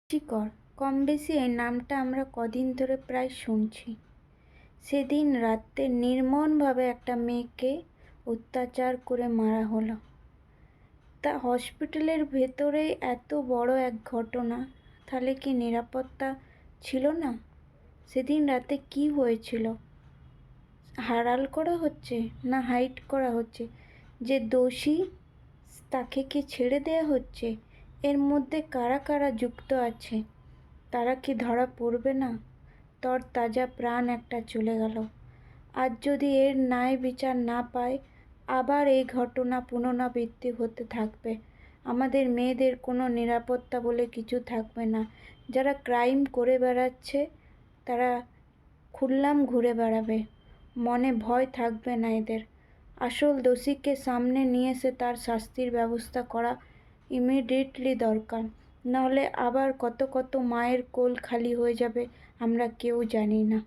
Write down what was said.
শিকড় কম বেশি এই নামটা আমরা কদিন ধরে প্রায় শুনছি। সেদিন রাতে নির্মমভাবে একটা মেয়েকে অত্যাচার করে মারা হলো। তা হসপিটালের ভেতরেই এত বড় এক ঘটনা, তাহলে কি নিরাপত্তা ছিল না? সেদিন রাতে কি হয়েছিল? আড়াল করা হচ্ছে না হাইড করা হচ্ছে? যে দোষী তাকে কি ছেড়ে দেওয়া হচ্ছে? এর মধ্যে কারা কারা যুক্ত আছে তারা কি ধরা পড়বে না? তরতাজা প্রাণ একটা চলে গেল। আজ যদি এর ন্যায় বিচার না পায়, আবার এই ঘটনা পুনরাবৃত্তি হতে থাকবে। আমাদের মেয়েদের কোনো নিরাপত্তা বলে কিছু থাকবে না। যারা ক্রাইম করে বেড়াচ্ছে তারা খুল্লাম ঘুরে বেড়াবে, মনে ভয় থাকবে না এদের। আসল দোষীকে সামনে নিয়ে এসে তার শাস্তির ব্যবস্থা করা ইমিডিয়েটলি দরকার। নাহলে আবার কত কত মায়ের কোল খালি হয়ে যাবে, আমরা কেউ জানি না।